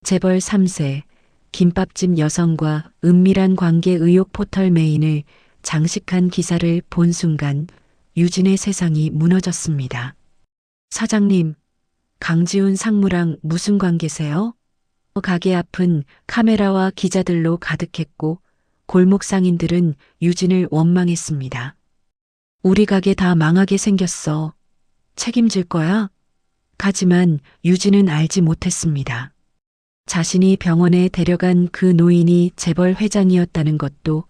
재벌 3세, 김밥집 여성과 은밀한 관계 의혹 포털 메인을 장식한 기사를 본 순간 유진의 세상이 무너졌습니다. 사장님, 강지훈 상무랑 무슨 관계세요? 가게 앞은 카메라와 기자들로 가득했고 골목 상인들은 유진을 원망했습니다. 우리 가게 다 망하게 생겼어. 책임질 거야? 하지만 유진은 알지 못했습니다. 자신이 병원에 데려간 그 노인이 재벌 회장이었다는 것도,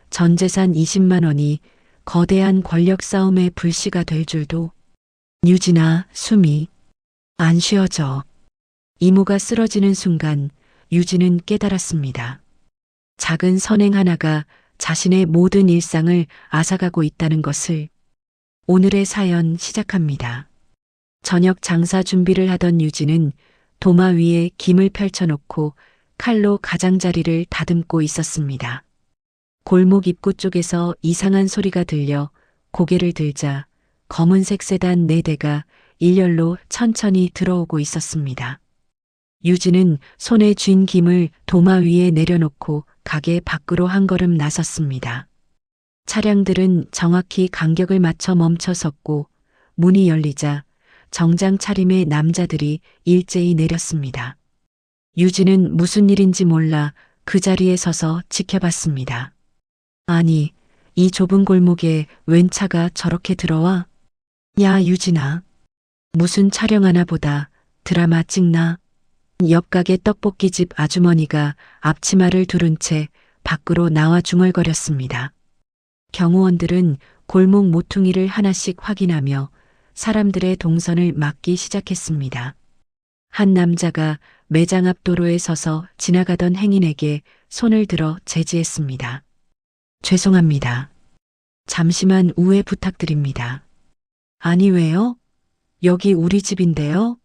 전 재산 20만 원이 거대한 권력 싸움의 불씨가 될 줄도. 유진아, 숨이 안 쉬어져. 이모가 쓰러지는 순간 유진은 깨달았습니다. 작은 선행 하나가 자신의 모든 일상을 앗아가고 있다는 것을. 오늘의 사연 시작합니다. 저녁 장사 준비를 하던 유진은 도마 위에 김을 펼쳐놓고 칼로 가장자리를 다듬고 있었습니다. 골목 입구 쪽에서 이상한 소리가 들려 고개를 들자 검은색 세단 4대가 일렬로 천천히 들어오고 있었습니다. 유진은 손에 쥔 김을 도마 위에 내려놓고 가게 밖으로 한 걸음 나섰습니다. 차량들은 정확히 간격을 맞춰 멈춰 섰고 문이 열리자 정장 차림의 남자들이 일제히 내렸습니다. 유진은 무슨 일인지 몰라 그 자리에 서서 지켜봤습니다. 아니, 이 좁은 골목에 웬 차가 저렇게 들어와? 야, 유진아. 무슨 촬영하나 보다. 드라마 찍나? 옆 가게 떡볶이집 아주머니가 앞치마를 두른 채 밖으로 나와 중얼거렸습니다. 경호원들은 골목 모퉁이를 하나씩 확인하며 사람들의 동선을 막기 시작했습니다. 한 남자가 매장 앞 도로에 서서 지나가던 행인에게 손을 들어 제지했습니다. 죄송합니다. 잠시만 우회 부탁드립니다. 아니 왜요? 여기 우리 집인데요?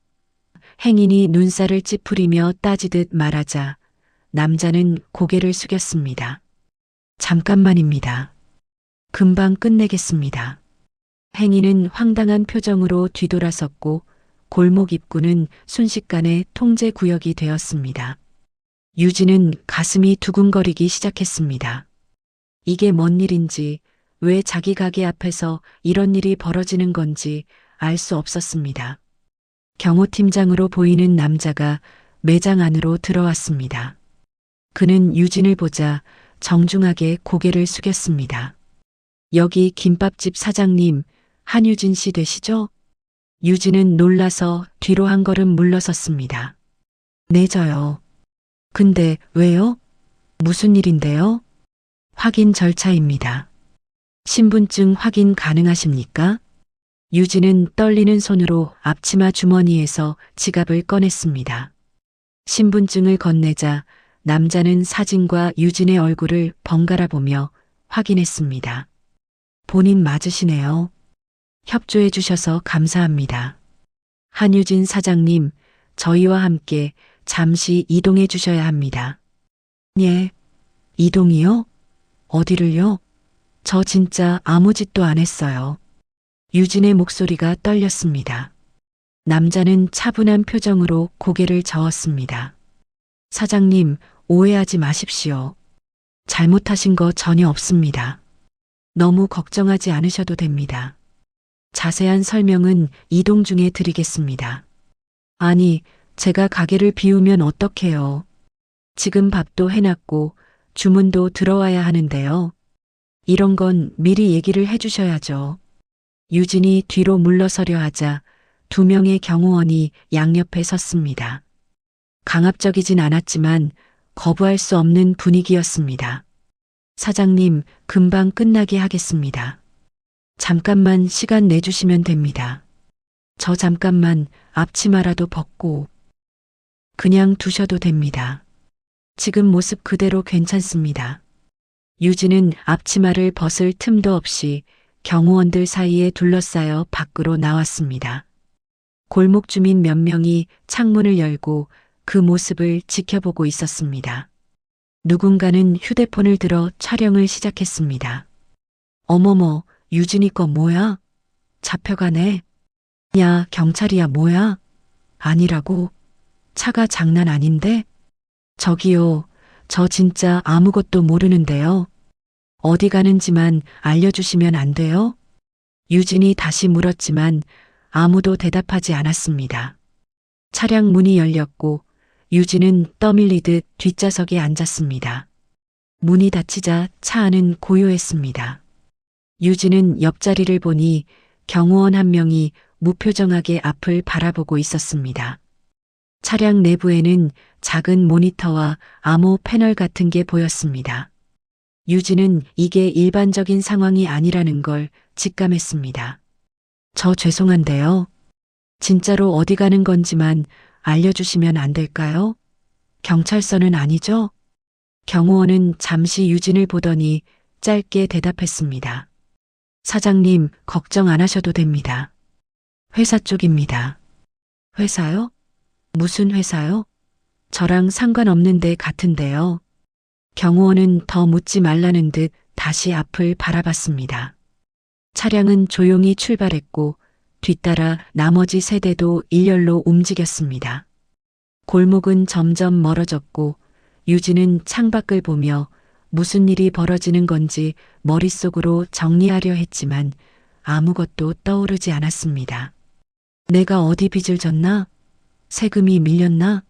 행인이 눈살을 찌푸리며 따지듯 말하자 남자는 고개를 숙였습니다. 잠깐만입니다. 금방 끝내겠습니다. 행인은 황당한 표정으로 뒤돌아섰고 골목 입구는 순식간에 통제 구역이 되었습니다. 유진은 가슴이 두근거리기 시작했습니다. 이게 뭔 일인지, 왜 자기 가게 앞에서 이런 일이 벌어지는 건지 알 수 없었습니다. 경호팀장으로 보이는 남자가 매장 안으로 들어왔습니다. 그는 유진을 보자 정중하게 고개를 숙였습니다. 여기 김밥집 사장님, 한유진 씨 되시죠? 유진은 놀라서 뒤로 한 걸음 물러섰습니다. 네, 저요. 근데 왜요? 무슨 일인데요? 확인 절차입니다. 신분증 확인 가능하십니까? 유진은 떨리는 손으로 앞치마 주머니에서 지갑을 꺼냈습니다. 신분증을 건네자 남자는 사진과 유진의 얼굴을 번갈아 보며 확인했습니다. 본인 맞으시네요. 협조해 주셔서 감사합니다. 한유진 사장님, 저희와 함께 잠시 이동해 주셔야 합니다. 예, 이동이요? 어디를요? 저 진짜 아무 짓도 안 했어요. 유진의 목소리가 떨렸습니다. 남자는 차분한 표정으로 고개를 저었습니다. 사장님, 오해하지 마십시오. 잘못하신 거 전혀 없습니다. 너무 걱정하지 않으셔도 됩니다. 자세한 설명은 이동 중에 드리겠습니다. 아니, 제가 가게를 비우면 어떡해요. 지금 밥도 해놨고 주문도 들어와야 하는데요. 이런 건 미리 얘기를 해주셔야죠. 유진이 뒤로 물러서려 하자 2명의 경호원이 양옆에 섰습니다. 강압적이진 않았지만 거부할 수 없는 분위기였습니다. 사장님, 금방 끝나게 하겠습니다. 잠깐만 시간 내주시면 됩니다. 저 잠깐만 앞치마라도 벗고. 그냥 두셔도 됩니다. 지금 모습 그대로 괜찮습니다. 유진은 앞치마를 벗을 틈도 없이 경호원들 사이에 둘러싸여 밖으로 나왔습니다. 골목 주민 몇 명이 창문을 열고 그 모습을 지켜보고 있었습니다. 누군가는 휴대폰을 들어 촬영을 시작했습니다. 어머머, 유진이 거 뭐야? 잡혀가네. 야, 경찰이야 뭐야? 아니라고. 차가 장난 아닌데? 저기요, 저 진짜 아무것도 모르는데요. 어디 가는지만 알려주시면 안 돼요? 유진이 다시 물었지만 아무도 대답하지 않았습니다. 차량 문이 열렸고 유진은 떠밀리듯 뒷좌석에 앉았습니다. 문이 닫히자 차 안은 고요했습니다. 유진은 옆자리를 보니 경호원 한 명이 무표정하게 앞을 바라보고 있었습니다. 차량 내부에는 작은 모니터와 암호 패널 같은 게 보였습니다. 유진은 이게 일반적인 상황이 아니라는 걸 직감했습니다. 저 죄송한데요. 진짜로 어디 가는 건지만 알려주시면 안 될까요? 경찰서는 아니죠? 경호원은 잠시 유진을 보더니 짧게 대답했습니다. 사장님, 걱정 안 하셔도 됩니다. 회사 쪽입니다. 회사요? 무슨 회사요? 저랑 상관없는데 같은데요. 경호원은 더 묻지 말라는 듯 다시 앞을 바라봤습니다. 차량은 조용히 출발했고 뒤따라 나머지 세대도 일렬로 움직였습니다. 골목은 점점 멀어졌고 유진은 창밖을 보며 무슨 일이 벌어지는 건지 머릿속으로 정리하려 했지만 아무것도 떠오르지 않았습니다. 내가 어디 빚을 졌나? 세금이 밀렸나?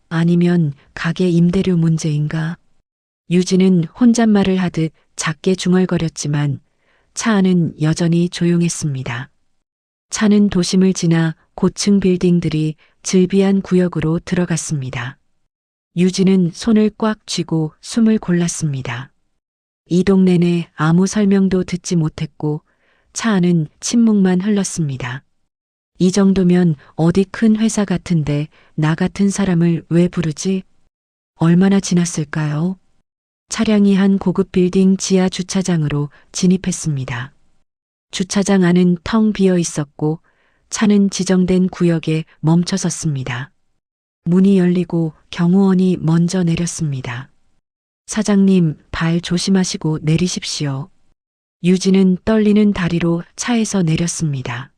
아니면 가게 임대료 문제인가? 유진은 혼잣말을 하듯 작게 중얼거렸지만 차 안은 여전히 조용했습니다. 차는 도심을 지나 고층 빌딩들이 즐비한 구역으로 들어갔습니다. 유진은 손을 꽉 쥐고 숨을 골랐습니다. 이동 내내 아무 설명도 듣지 못했고 차 안은 침묵만 흘렀습니다. 이 정도면 어디 큰 회사 같은데 나 같은 사람을 왜 부르지? 얼마나 지났을까요? 차량이 한 고급 빌딩 지하 주차장으로 진입했습니다. 주차장 안은 텅 비어 있었고 차는 지정된 구역에 멈춰 섰습니다. 문이 열리고 경호원이 먼저 내렸습니다. 사장님, 발 조심하시고 내리십시오. 유진은 떨리는 다리로 차에서 내렸습니다.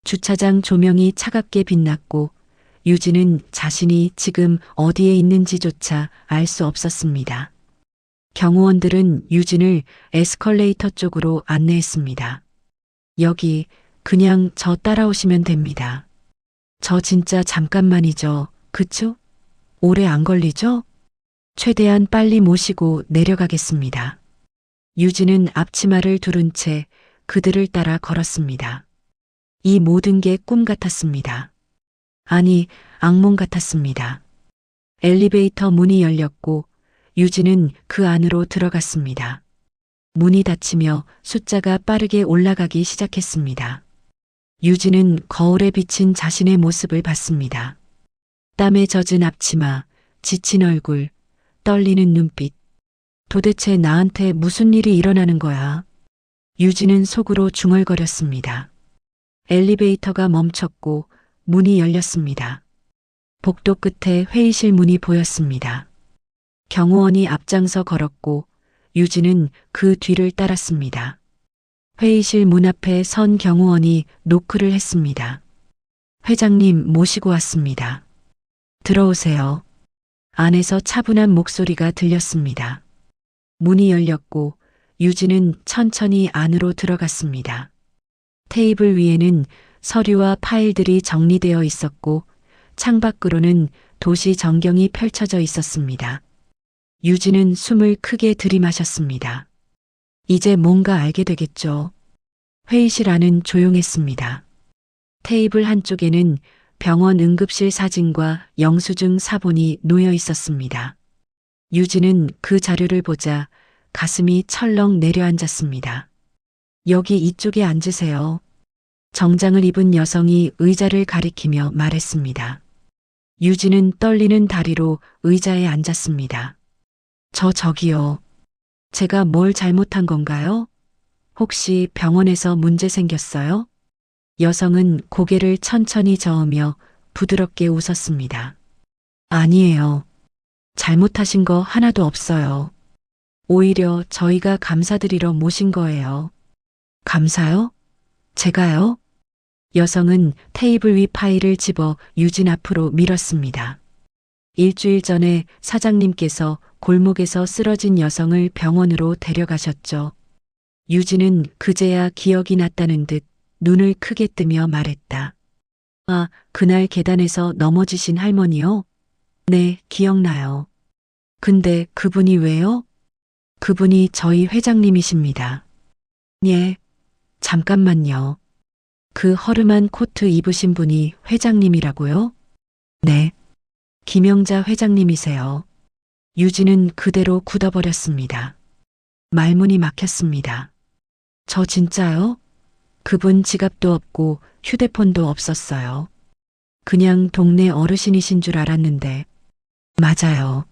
주차장 조명이 차갑게 빛났고 유진은 자신이 지금 어디에 있는지조차 알 수 없었습니다. 경호원들은 유진을 에스컬레이터 쪽으로 안내했습니다. 여기 그냥 저 따라오시면 됩니다. 저 진짜 잠깐만이죠. 그쵸? 오래 안 걸리죠? 최대한 빨리 모시고 내려가겠습니다. 유진은 앞치마를 두른 채 그들을 따라 걸었습니다. 이 모든 게 꿈 같았습니다. 아니, 악몽 같았습니다. 엘리베이터 문이 열렸고 유진은 그 안으로 들어갔습니다. 문이 닫히며 숫자가 빠르게 올라가기 시작했습니다. 유진은 거울에 비친 자신의 모습을 봤습니다. 땀에 젖은 앞치마, 지친 얼굴, 떨리는 눈빛. 도대체 나한테 무슨 일이 일어나는 거야? 유진은 속으로 중얼거렸습니다. 엘리베이터가 멈췄고 문이 열렸습니다. 복도 끝에 회의실 문이 보였습니다. 경호원이 앞장서 걸었고 유진은 그 뒤를 따랐습니다. 회의실 문 앞에 선 경호원이 노크를 했습니다. 회장님 모시고 왔습니다. 들어오세요. 안에서 차분한 목소리가 들렸습니다. 문이 열렸고 유진은 천천히 안으로 들어갔습니다. 테이블 위에는 서류와 파일들이 정리되어 있었고 창밖으로는 도시 전경이 펼쳐져 있었습니다. 유진은 숨을 크게 들이마셨습니다. 이제 뭔가 알게 되겠죠. 회의실 안은 조용했습니다. 테이블 한쪽에는 병원 응급실 사진과 영수증 사본이 놓여 있었습니다. 유진은 그 자료를 보자 가슴이 철렁 내려앉았습니다. 여기 이쪽에 앉으세요. 정장을 입은 여성이 의자를 가리키며 말했습니다. 유진은 떨리는 다리로 의자에 앉았습니다. 저기요. 제가 뭘 잘못한 건가요? 혹시 병원에서 문제 생겼어요? 여성은 고개를 천천히 저으며 부드럽게 웃었습니다. 아니에요. 잘못하신 거 하나도 없어요. 오히려 저희가 감사드리러 모신 거예요. 감사요? 제가요? 여성은 테이블 위 파일을 집어 유진 앞으로 밀었습니다. 일주일 전에 사장님께서 골목에서 쓰러진 여성을 병원으로 데려가셨죠. 유진은 그제야 기억이 났다는 듯 눈을 크게 뜨며 말했다. 아, 그날 계단에서 넘어지신 할머니요? 네, 기억나요. 근데 그분이 왜요? 그분이 저희 회장님이십니다. 예, 잠깐만요. 그 허름한 코트 입으신 분이 회장님이라고요? 네. 김영자 회장님이세요. 유진은 그대로 굳어버렸습니다. 말문이 막혔습니다. 저 진짜요? 그분 지갑도 없고 휴대폰도 없었어요. 그냥 동네 어르신이신 줄 알았는데. 맞아요.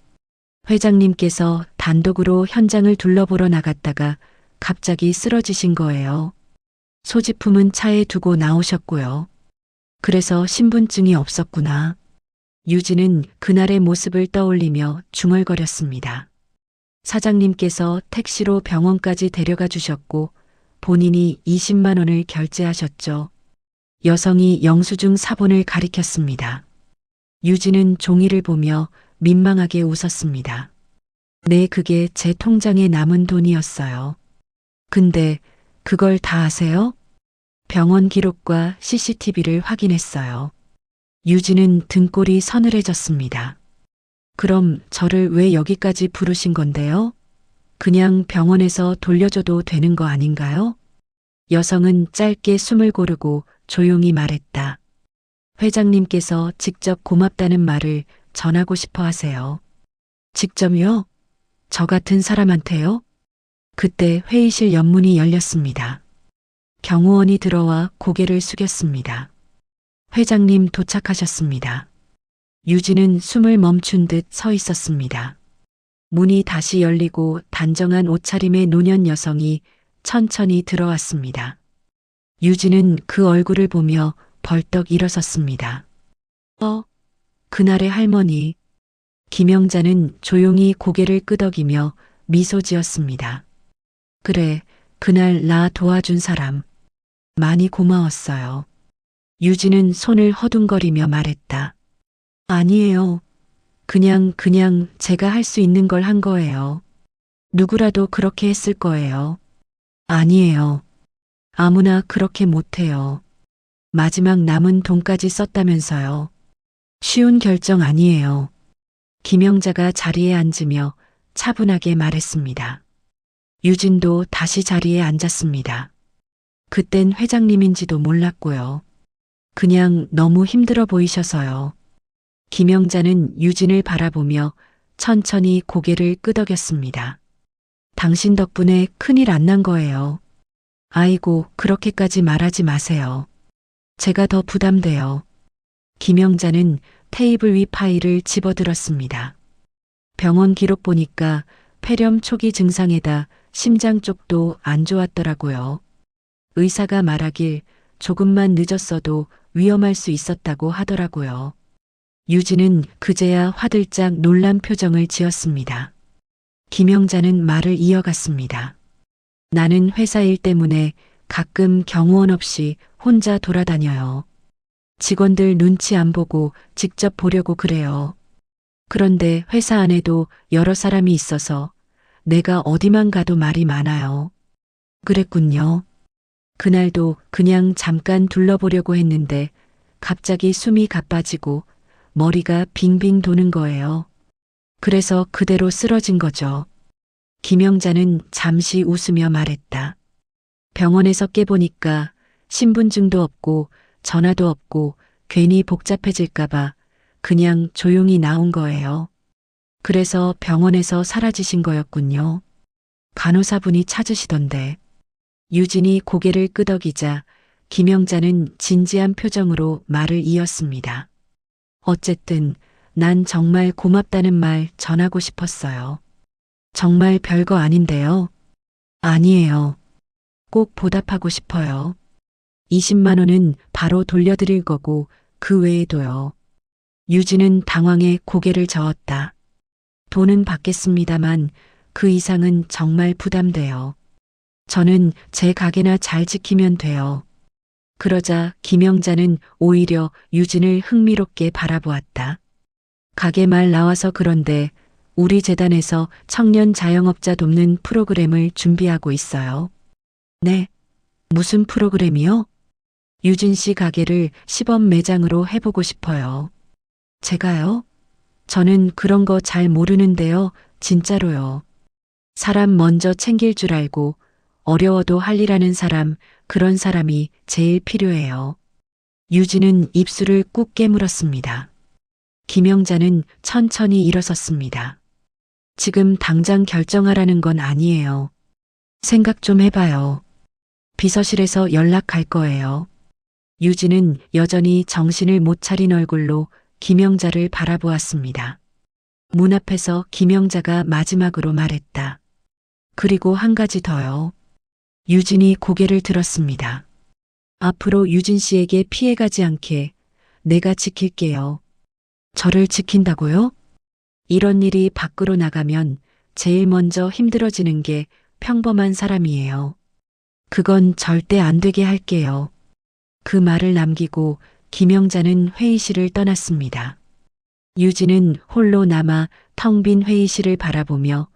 회장님께서 단독으로 현장을 둘러보러 나갔다가 갑자기 쓰러지신 거예요. 소지품은 차에 두고 나오셨고요. 그래서 신분증이 없었구나. 유진은 그날의 모습을 떠올리며 중얼거렸습니다. 사장님께서 택시로 병원까지 데려가 주셨고 본인이 20만 원을 결제하셨죠. 여성이 영수증 사본을 가리켰습니다. 유진은 종이를 보며 민망하게 웃었습니다. 네, 그게 제 통장에 남은 돈이었어요. 근데 그걸 다 아세요? 병원 기록과 CCTV를 확인했어요. 유진은 등골이 서늘해졌습니다. 그럼 저를 왜 여기까지 부르신 건데요? 그냥 병원에서 돌려줘도 되는 거 아닌가요? 여성은 짧게 숨을 고르고 조용히 말했다. 회장님께서 직접 고맙다는 말을 전하고 싶어 하세요. 직접요? 저 같은 사람한테요? 그때 회의실 옆문이 열렸습니다. 경호원이 들어와 고개를 숙였습니다. 회장님 도착하셨습니다. 유진은 숨을 멈춘 듯 서 있었습니다. 문이 다시 열리고 단정한 옷차림의 노년 여성이 천천히 들어왔습니다. 유진은 그 얼굴을 보며 벌떡 일어섰습니다. 그날의 할머니. 김영자는 조용히 고개를 끄덕이며 미소 지었습니다. 그래, 그날 나 도와준 사람. 많이 고마웠어요. 유진은 손을 허둥거리며 말했다. 아니에요. 그냥 제가 할 수 있는 걸 한 거예요. 누구라도 그렇게 했을 거예요. 아니에요. 아무나 그렇게 못해요. 마지막 남은 돈까지 썼다면서요. 쉬운 결정 아니에요. 김영자가 자리에 앉으며 차분하게 말했습니다. 유진도 다시 자리에 앉았습니다. 그땐 회장님인지도 몰랐고요. 그냥 너무 힘들어 보이셔서요. 김영자는 유진을 바라보며 천천히 고개를 끄덕였습니다. 당신 덕분에 큰일 안 난 거예요. 아이고, 그렇게까지 말하지 마세요. 제가 더 부담돼요. 김영자는 테이블 위 파일을 집어들었습니다. 병원 기록 보니까 폐렴 초기 증상에다 심장 쪽도 안 좋았더라고요. 의사가 말하길 조금만 늦었어도 위험할 수 있었다고 하더라고요. 유진은 그제야 화들짝 놀란 표정을 지었습니다. 김영자는 말을 이어갔습니다. 나는 회사 일 때문에 가끔 경호원 없이 혼자 돌아다녀요. 직원들 눈치 안 보고 직접 보려고 그래요. 그런데 회사 안에도 여러 사람이 있어서 내가 어디만 가도 말이 많아요. 그랬군요. 그날도 그냥 잠깐 둘러보려고 했는데 갑자기 숨이 가빠지고 머리가 빙빙 도는 거예요. 그래서 그대로 쓰러진 거죠. 김영자는 잠시 웃으며 말했다. 병원에서 깨보니까 신분증도 없고 전화도 없고 괜히 복잡해질까봐 그냥 조용히 나온 거예요. 그래서 병원에서 사라지신 거였군요. 간호사분이 찾으시던데. 유진이 고개를 끄덕이자 김영자는 진지한 표정으로 말을 이었습니다. 어쨌든 난 정말 고맙다는 말 전하고 싶었어요. 정말 별거 아닌데요. 아니에요. 꼭 보답하고 싶어요. 20만 원은 바로 돌려드릴 거고 그 외에도요. 유진은 당황해 고개를 저었다. 돈은 받겠습니다만 그 이상은 정말 부담돼요. 저는 제 가게나 잘 지키면 돼요. 그러자 김영자는 오히려 유진을 흥미롭게 바라보았다. 가게 말 나와서 그런데 우리 재단에서 청년 자영업자 돕는 프로그램을 준비하고 있어요. 네. 무슨 프로그램이요? 유진 씨 가게를 시범 매장으로 해보고 싶어요. 제가요? 저는 그런 거 잘 모르는데요. 진짜로요. 사람 먼저 챙길 줄 알고 어려워도 할 일 하는 사람, 그런 사람이 제일 필요해요. 유진은 입술을 꾹 깨물었습니다. 김영자는 천천히 일어섰습니다. 지금 당장 결정하라는 건 아니에요. 생각 좀 해봐요. 비서실에서 연락할 거예요. 유진은 여전히 정신을 못 차린 얼굴로 김영자를 바라보았습니다. 문 앞에서 김영자가 마지막으로 말했다. 그리고 한 가지 더요. 유진이 고개를 들었습니다. 앞으로 유진 씨에게 피해가지 않게 내가 지킬게요. 저를 지킨다고요? 이런 일이 밖으로 나가면 제일 먼저 힘들어지는 게 평범한 사람이에요. 그건 절대 안 되게 할게요. 그 말을 남기고 김영자는 회의실을 떠났습니다. 유진은 홀로 남아 텅 빈 회의실을 바라보며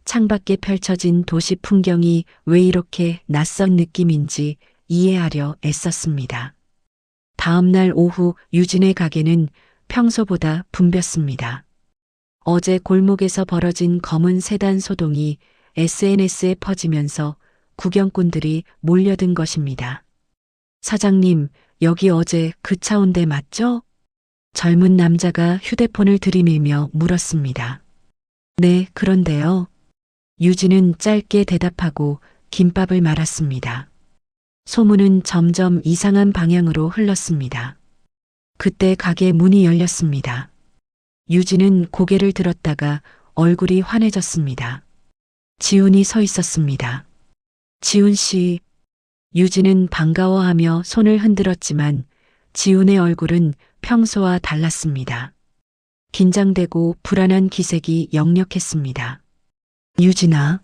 창밖에 펼쳐진 도시 풍경이 왜 이렇게 낯선 느낌인지 이해하려 애썼습니다. 다음 날 오후 유진의 가게는 평소보다 붐볐습니다. 어제 골목에서 벌어진 검은 세단 소동이 SNS에 퍼지면서 구경꾼들이 몰려든 것입니다. 사장님, 여기 어제 그 차 온 데 맞죠? 젊은 남자가 휴대폰을 들이밀며 물었습니다. 네, 그런데요. 유진은 짧게 대답하고 김밥을 말았습니다. 소문은 점점 이상한 방향으로 흘렀습니다. 그때 가게 문이 열렸습니다. 유진은 고개를 들었다가 얼굴이 환해졌습니다. 지훈이 서 있었습니다. 지훈 씨. 유진은 반가워하며 손을 흔들었지만 지훈의 얼굴은 평소와 달랐습니다. 긴장되고 불안한 기색이 역력했습니다. 유진아.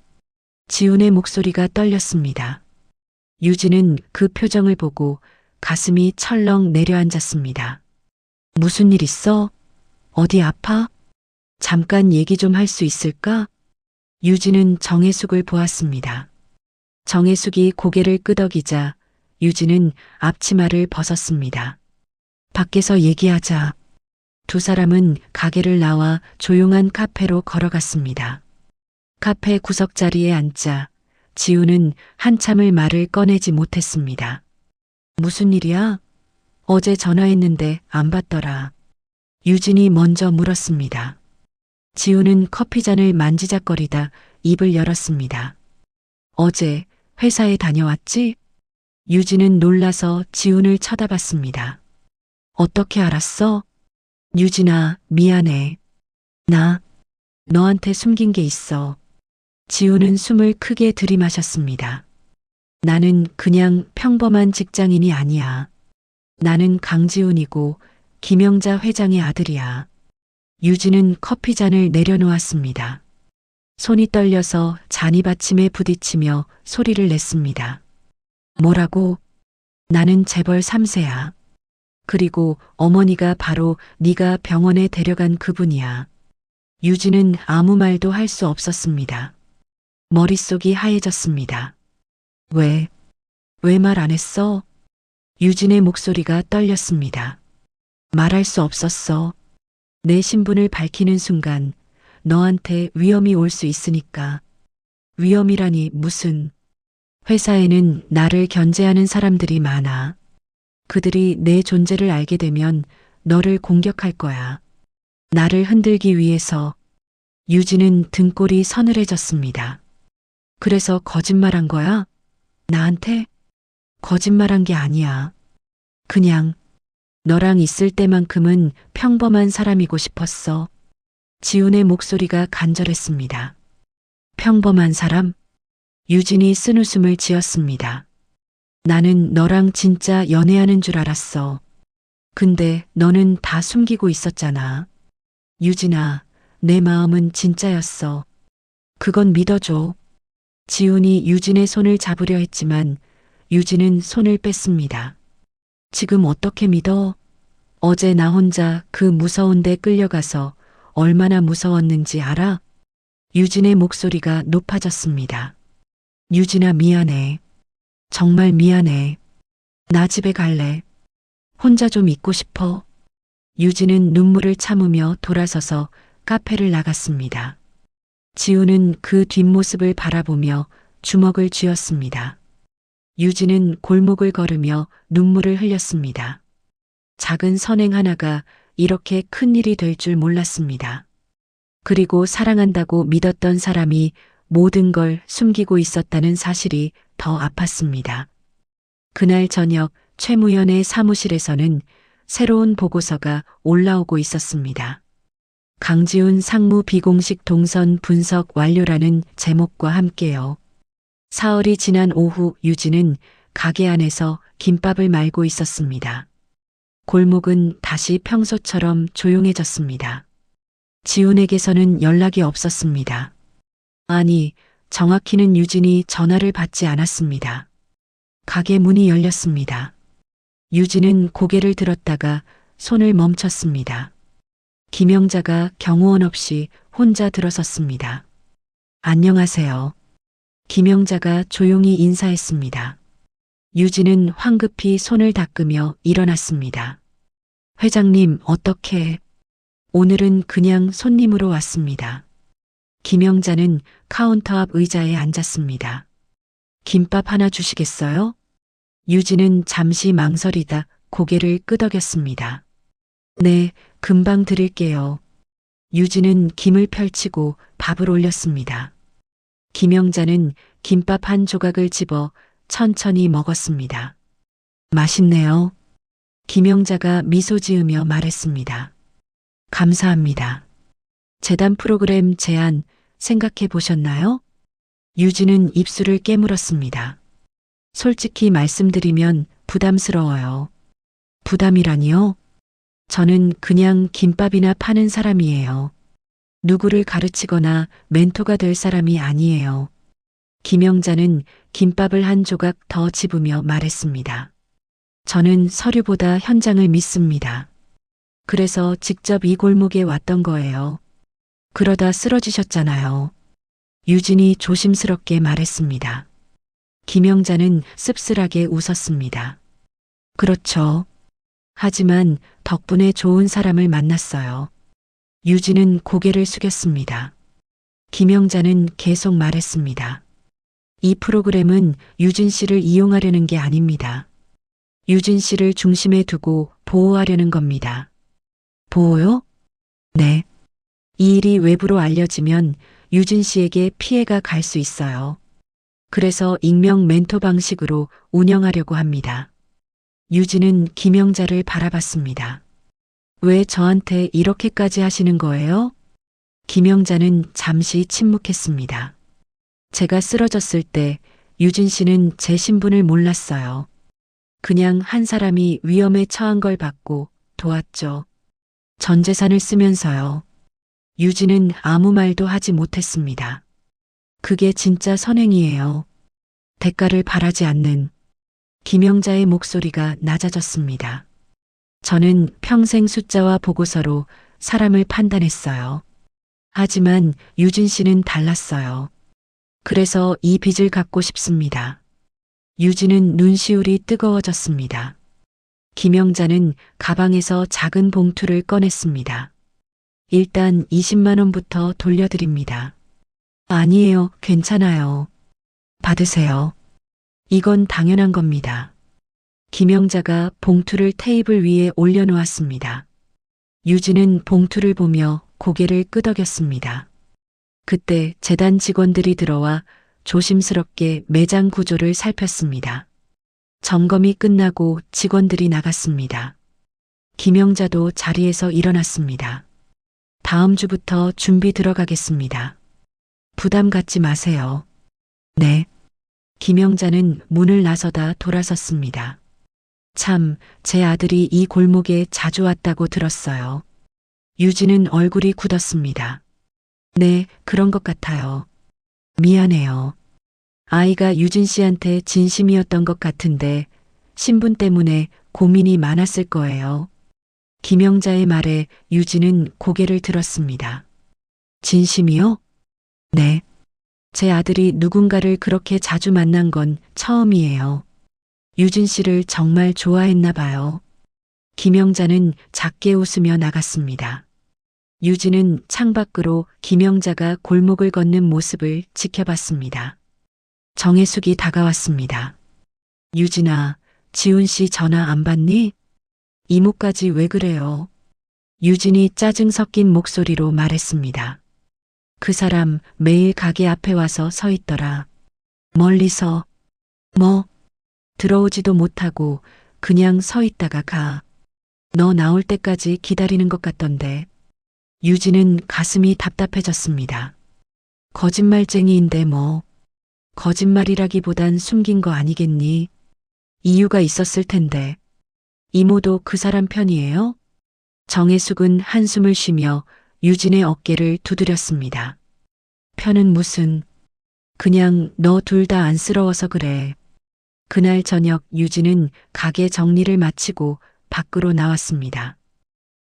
지훈의 목소리가 떨렸습니다. 유진은 그 표정을 보고 가슴이 철렁 내려앉았습니다. 무슨 일 있어? 어디 아파? 잠깐 얘기 좀 할 수 있을까? 유진은 정혜숙을 보았습니다. 정혜숙이 고개를 끄덕이자 유진은 앞치마를 벗었습니다. 밖에서 얘기하자. 두 사람은 가게를 나와 조용한 카페로 걸어갔습니다. 카페 구석자리에 앉자 지우는 한참을 말을 꺼내지 못했습니다. 무슨 일이야? 어제 전화했는데 안 받더라. 유진이 먼저 물었습니다. 지우는 커피잔을 만지작거리다 입을 열었습니다. 어제 회사에 다녀왔지? 유진은 놀라서 지훈을 쳐다봤습니다. 어떻게 알았어? 유진아, 미안해. 나 너한테 숨긴 게 있어. 지훈은 숨을 크게 들이마셨습니다. 나는 그냥 평범한 직장인이 아니야. 나는 강지훈이고 김영자 회장의 아들이야. 유진은 커피잔을 내려놓았습니다. 손이 떨려서 잔이 받침에 부딪히며 소리를 냈습니다. 뭐라고? 나는 재벌 3세야. 그리고 어머니가 바로 네가 병원에 데려간 그분이야. 유진은 아무 말도 할 수 없었습니다. 머릿속이 하얘졌습니다. 왜 말 안 했어? 유진의 목소리가 떨렸습니다. 말할 수 없었어. 내 신분을 밝히는 순간 너한테 위험이 올 수 있으니까. 위험이라니 무슨. 회사에는 나를 견제하는 사람들이 많아. 그들이 내 존재를 알게 되면 너를 공격할 거야. 나를 흔들기 위해서. 유진은 등골이 서늘해졌습니다. 그래서 거짓말한 거야? 나한테? 거짓말한 게 아니야. 그냥 너랑 있을 때만큼은 평범한 사람이고 싶었어. 지훈의 목소리가 간절했습니다. 평범한 사람? 유진이 쓴웃음을 지었습니다. 나는 너랑 진짜 연애하는 줄 알았어. 근데 너는 다 숨기고 있었잖아. 유진아, 내 마음은 진짜였어. 그건 믿어줘. 지훈이 유진의 손을 잡으려 했지만 유진은 손을 뺐습니다. 지금 어떻게 믿어? 어제 나 혼자 그 무서운 데 끌려가서 얼마나 무서웠는지 알아? 유진의 목소리가 높아졌습니다. 유진아, 미안해. 정말 미안해. 나 집에 갈래. 혼자 좀 있고 싶어. 유진은 눈물을 참으며 돌아서서 카페를 나갔습니다. 지우는 그 뒷모습을 바라보며 주먹을 쥐었습니다. 유진은 골목을 걸으며 눈물을 흘렸습니다. 작은 선행 하나가 이렇게 큰 일이 될 줄 몰랐습니다. 그리고 사랑한다고 믿었던 사람이 모든 걸 숨기고 있었다는 사실이 더 아팠습니다. 그날 저녁 최무연의 사무실에서는 새로운 보고서가 올라오고 있었습니다. 강지훈 상무 비공식 동선 분석 완료라는 제목과 함께요. 사흘이 지난 오후 유진은 가게 안에서 김밥을 말고 있었습니다. 골목은 다시 평소처럼 조용해졌습니다. 지훈에게서는 연락이 없었습니다. 아니, 정확히는 유진이 전화를 받지 않았습니다. 가게 문이 열렸습니다. 유진은 고개를 들었다가 손을 멈췄습니다. 김영자가 경호원 없이 혼자 들어섰습니다. 안녕하세요. 김영자가 조용히 인사했습니다. 유진은 황급히 손을 닦으며 일어났습니다. 회장님, 어떻게? 오늘은 그냥 손님으로 왔습니다. 김영자는 카운터 앞 의자에 앉았습니다. 김밥 하나 주시겠어요? 유진은 잠시 망설이다 고개를 끄덕였습니다. 네, 금방 드릴게요. 유진은 김을 펼치고 밥을 올렸습니다. 김영자는 김밥 한 조각을 집어 천천히 먹었습니다. 맛있네요. 김영자가 미소 지으며 말했습니다. 감사합니다. 재단 프로그램 제안 생각해 보셨나요? 유진은 입술을 깨물었습니다. 솔직히 말씀드리면 부담스러워요. 부담이라니요? 저는 그냥 김밥이나 파는 사람이에요. 누구를 가르치거나 멘토가 될 사람이 아니에요. 김영자는 김밥을 한 조각 더 집으며 말했습니다. 저는 서류보다 현장을 믿습니다. 그래서 직접 이 골목에 왔던 거예요. 그러다 쓰러지셨잖아요. 유진이 조심스럽게 말했습니다. 김영자는 씁쓸하게 웃었습니다. 그렇죠. 하지만 덕분에 좋은 사람을 만났어요. 유진은 고개를 숙였습니다. 김영자는 계속 말했습니다. 이 프로그램은 유진 씨를 이용하려는 게 아닙니다. 유진 씨를 중심에 두고 보호하려는 겁니다. 보호요? 네. 이 일이 외부로 알려지면 유진 씨에게 피해가 갈 수 있어요. 그래서 익명 멘토 방식으로 운영하려고 합니다. 유진은 김영자를 바라봤습니다. 왜 저한테 이렇게까지 하시는 거예요? 김영자는 잠시 침묵했습니다. 제가 쓰러졌을 때 유진 씨는 제 신분을 몰랐어요. 그냥 한 사람이 위험에 처한 걸 받고 도왔죠. 전 재산을 쓰면서요. 유진은 아무 말도 하지 못했습니다. 그게 진짜 선행이에요. 대가를 바라지 않는. 김영자의 목소리가 낮아졌습니다. 저는 평생 숫자와 보고서로 사람을 판단했어요. 하지만 유진 씨는 달랐어요. 그래서 이 빚을 갚고 싶습니다. 유진은 눈시울이 뜨거워졌습니다. 김영자는 가방에서 작은 봉투를 꺼냈습니다. 일단 20만 원부터 돌려드립니다. 아니에요, 괜찮아요. 받으세요. 이건 당연한 겁니다. 김영자가 봉투를 테이블 위에 올려놓았습니다. 유진은 봉투를 보며 고개를 끄덕였습니다. 그때 재단 직원들이 들어와 조심스럽게 매장 구조를 살폈습니다. 점검이 끝나고 직원들이 나갔습니다. 김영자도 자리에서 일어났습니다. 다음 주부터 준비 들어가겠습니다. 부담 갖지 마세요. 네. 김영자는 문을 나서다 돌아섰습니다. 참, 제 아들이 이 골목에 자주 왔다고 들었어요. 유진은 얼굴이 굳었습니다. 네, 그런 것 같아요. 미안해요. 아이가 유진 씨한테 진심이었던 것 같은데 신분 때문에 고민이 많았을 거예요. 김영자의 말에 유진은 고개를 들었습니다. 진심이요? 네. 제 아들이 누군가를 그렇게 자주 만난 건 처음이에요. 유진 씨를 정말 좋아했나 봐요. 김영자는 작게 웃으며 나갔습니다. 유진은 창밖으로 김영자가 골목을 걷는 모습을 지켜봤습니다. 정혜숙이 다가왔습니다. 유진아, 지훈 씨 전화 안 받니? 이모까지 왜 그래요? 유진이 짜증 섞인 목소리로 말했습니다. 그 사람 매일 가게 앞에 와서 서 있더라. 멀리서. 뭐? 들어오지도 못하고 그냥 서 있다가 가. 너 나올 때까지 기다리는 것 같던데. 유진은 가슴이 답답해졌습니다. 거짓말쟁이인데 뭐. 거짓말이라기보단 숨긴 거 아니겠니? 이유가 있었을 텐데. 이모도 그 사람 편이에요? 정혜숙은 한숨을 쉬며 유진의 어깨를 두드렸습니다. 편은 무슨. 그냥 너 둘 다 안쓰러워서 그래. 그날 저녁 유진은 가게 정리를 마치고 밖으로 나왔습니다.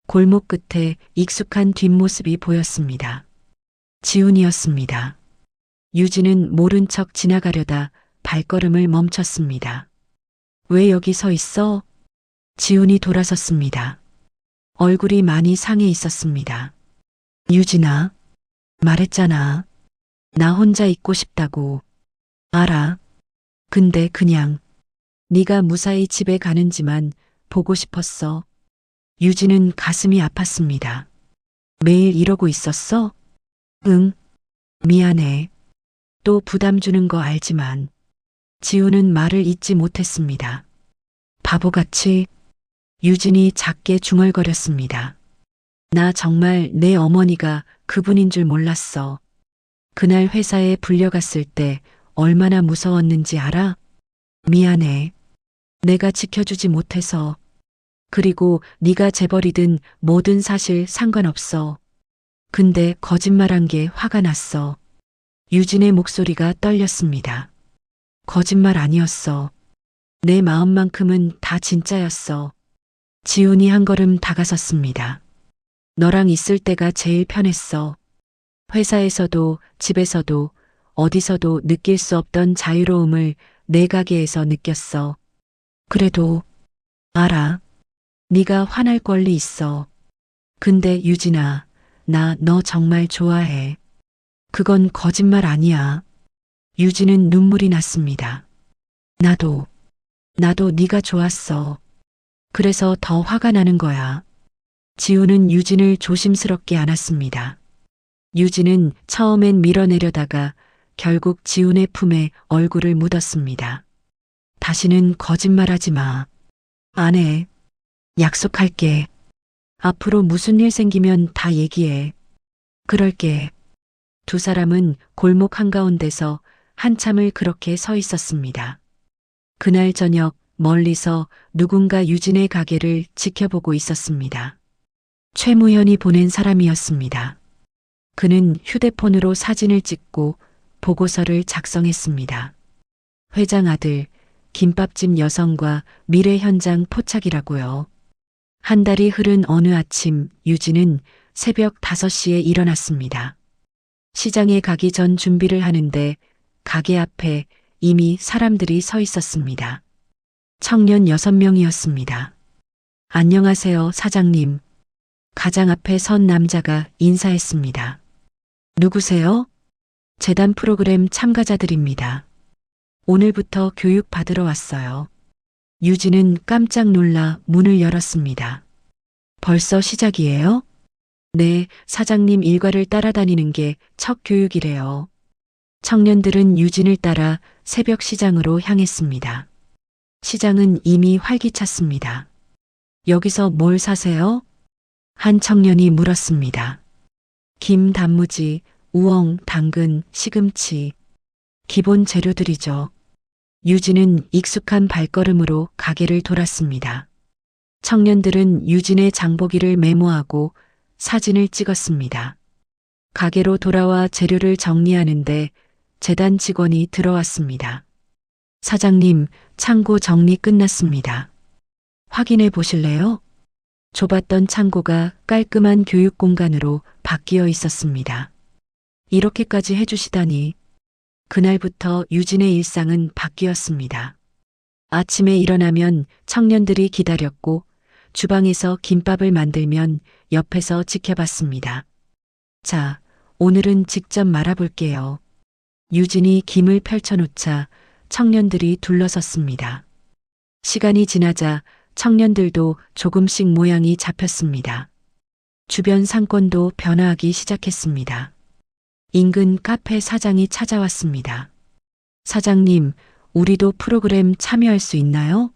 골목 끝에 익숙한 뒷모습이 보였습니다. 지훈이었습니다. 유진은 모른 척 지나가려다 발걸음을 멈췄습니다. 왜 여기 서 있어? 지훈이 돌아섰습니다. 얼굴이 많이 상해 있었습니다. 유진아, 말했잖아. 나 혼자 있고 싶다고. 알아. 근데 그냥 네가 무사히 집에 가는지만 보고 싶었어. 유진은 가슴이 아팠습니다. 매일 이러고 있었어? 응. 미안해. 또 부담 주는 거 알지만. 지우는 말을 잇지 못했습니다. 바보같이. 유진이 작게 중얼거렸습니다. 나 정말 내 어머니가 그분인 줄 몰랐어. 그날 회사에 불려갔을 때 얼마나 무서웠는지 알아? 미안해. 내가 지켜주지 못해서. 그리고 네가 재벌이든 뭐든 사실 상관없어. 근데 거짓말한 게 화가 났어. 유진의 목소리가 떨렸습니다. 거짓말 아니었어. 내 마음만큼은 다 진짜였어. 지훈이 한 걸음 다가섰습니다. 너랑 있을 때가 제일 편했어. 회사에서도 집에서도 어디서도 느낄 수 없던 자유로움을 내 가게에서 느꼈어. 그래도 알아. 네가 화날 권리 있어. 근데 유진아, 나 너 정말 좋아해. 그건 거짓말 아니야. 유진은 눈물이 났습니다. 나도 네가 좋았어. 그래서 더 화가 나는 거야. 지우는 유진을 조심스럽게 안았습니다. 유진은 처음엔 밀어내려다가 결국 지훈의 품에 얼굴을 묻었습니다. 다시는 거짓말하지 마. 안 해. 약속할게. 앞으로 무슨 일 생기면 다 얘기해. 그럴게. 두 사람은 골목 한가운데서 한참을 그렇게 서 있었습니다. 그날 저녁 멀리서 누군가 유진의 가게를 지켜보고 있었습니다. 최무현이 보낸 사람이었습니다. 그는 휴대폰으로 사진을 찍고 보고서를 작성했습니다. 회장 아들, 김밥집 여성과 미래 현장 포착이라고요. 한 달이 흐른 어느 아침 유진은 새벽 5시에 일어났습니다. 시장에 가기 전 준비를 하는데 가게 앞에 이미 사람들이 서 있었습니다. 청년 6명이었습니다. 안녕하세요, 사장님. 가장 앞에 선 남자가 인사했습니다. 누구세요? 재단 프로그램 참가자들입니다. 오늘부터 교육 받으러 왔어요. 유진은 깜짝 놀라 문을 열었습니다. 벌써 시작이에요? 네, 사장님 일과를 따라다니는 게 첫 교육이래요. 청년들은 유진을 따라 새벽 시장으로 향했습니다. 시장은 이미 활기찼습니다. 여기서 뭘 사세요? 한 청년이 물었습니다. 김, 단무지, 우엉, 당근, 시금치. 기본 재료들이죠. 유진은 익숙한 발걸음으로 가게를 돌았습니다. 청년들은 유진의 장보기를 메모하고 사진을 찍었습니다. 가게로 돌아와 재료를 정리하는데 재단 직원이 들어왔습니다. 사장님, 창고 정리 끝났습니다. 확인해 보실래요? 좁았던 창고가 깔끔한 교육 공간으로 바뀌어 있었습니다. 이렇게까지 해주시다니. 그날부터 유진의 일상은 바뀌었습니다. 아침에 일어나면 청년들이 기다렸고 주방에서 김밥을 만들면 옆에서 지켜봤습니다. 자, 오늘은 직접 말아볼게요. 유진이 김을 펼쳐놓자 청년들이 둘러섰습니다. 시간이 지나자 청년들도 조금씩 모양이 잡혔습니다. 주변 상권도 변화하기 시작했습니다. 인근 카페 사장이 찾아왔습니다. 사장님, 우리도 프로그램 참여할 수 있나요?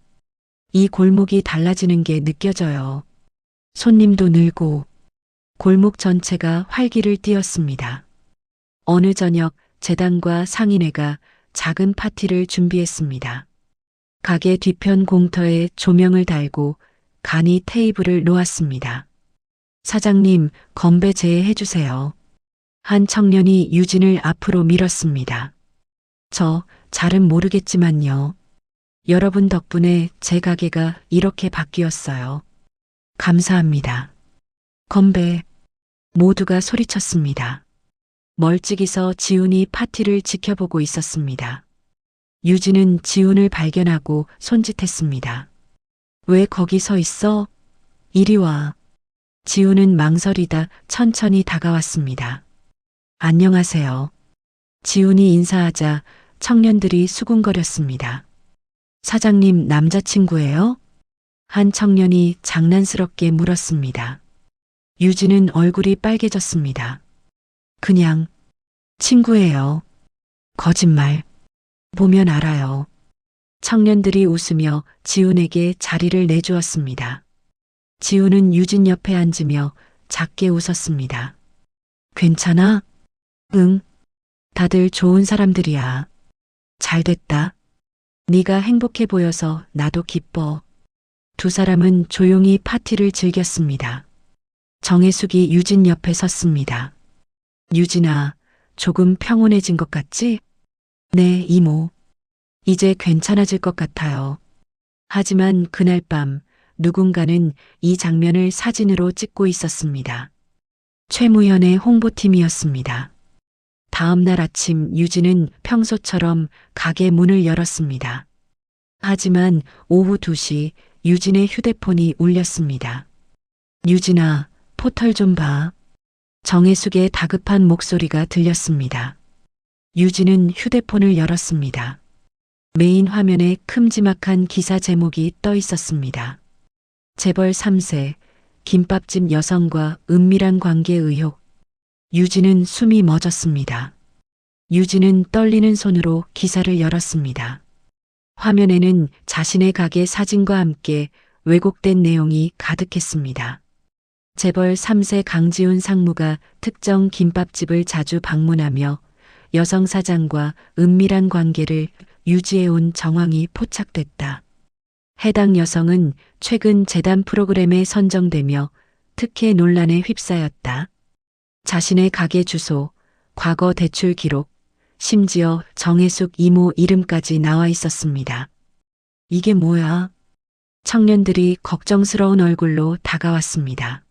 이 골목이 달라지는 게 느껴져요. 손님도 늘고 골목 전체가 활기를 띠었습니다. 어느 저녁 재단과 상인회가 작은 파티를 준비했습니다. 가게 뒤편 공터에 조명을 달고 간이 테이블을 놓았습니다. 사장님, 건배 제해해 주세요. 한 청년이 유진을 앞으로 밀었습니다. 저 잘은 모르겠지만요. 여러분 덕분에 제 가게가 이렇게 바뀌었어요. 감사합니다. 건배. 모두가 소리쳤습니다. 멀찍이서 지훈이 파티를 지켜보고 있었습니다. 유진은 지훈을 발견하고 손짓했습니다. 왜 거기 서 있어? 이리 와. 지훈은 망설이다 천천히 다가왔습니다. 안녕하세요. 지훈이 인사하자 청년들이 수군거렸습니다. 사장님 남자친구예요? 한 청년이 장난스럽게 물었습니다. 유진은 얼굴이 빨개졌습니다. 그냥 친구예요. 거짓말. 보면 알아요. 청년들이 웃으며 지훈에게 자리를 내주었습니다. 지훈은 유진 옆에 앉으며 작게 웃었습니다. 괜찮아? 응. 다들 좋은 사람들이야. 잘됐다. 네가 행복해 보여서 나도 기뻐. 두 사람은 조용히 파티를 즐겼습니다. 정혜숙이 유진 옆에 섰습니다. 유진아, 조금 평온해진 것 같지? 네, 이모. 이제 괜찮아질 것 같아요. 하지만 그날 밤 누군가는 이 장면을 사진으로 찍고 있었습니다. 최무현의 홍보팀이었습니다. 다음 날 아침 유진은 평소처럼 가게 문을 열었습니다. 하지만 오후 2시 유진의 휴대폰이 울렸습니다. 유진아, 포털 좀 봐. 정혜숙의 다급한 목소리가 들렸습니다. 유진은 휴대폰을 열었습니다. 메인 화면에 큼지막한 기사 제목이 떠 있었습니다. 재벌 3세, 김밥집 여성과 은밀한 관계 의혹. 유진은 숨이 멎었습니다. 유진은 떨리는 손으로 기사를 열었습니다. 화면에는 자신의 가게 사진과 함께 왜곡된 내용이 가득했습니다. 재벌 3세 강지훈 상무가 특정 김밥집을 자주 방문하며 여성 사장과 은밀한 관계를 유지해온 정황이 포착됐다. 해당 여성은 최근 재단 프로그램에 선정되며 특혜 논란에 휩싸였다. 자신의 가게 주소, 과거 대출 기록, 심지어 정혜숙 이모 이름까지 나와 있었습니다. 이게 뭐야? 청년들이 걱정스러운 얼굴로 다가왔습니다.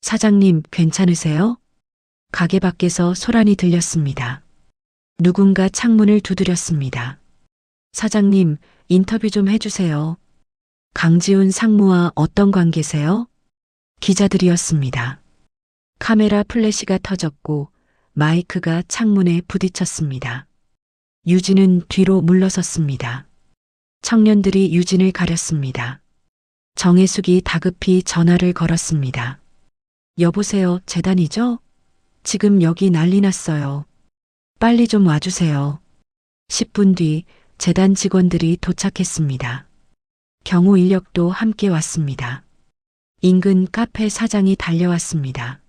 사장님, 괜찮으세요? 가게 밖에서 소란이 들렸습니다. 누군가 창문을 두드렸습니다. 사장님, 인터뷰 좀 해주세요. 강지훈 상무와 어떤 관계세요? 기자들이었습니다. 카메라 플래시가 터졌고 마이크가 창문에 부딪혔습니다. 유진은 뒤로 물러섰습니다. 청년들이 유진을 가렸습니다. 정혜숙이 다급히 전화를 걸었습니다. 여보세요, 재단이죠? 지금 여기 난리 났어요. 빨리 좀 와주세요. 10분 뒤 재단 직원들이 도착했습니다. 경호 인력도 함께 왔습니다. 인근 카페 사장이 달려왔습니다.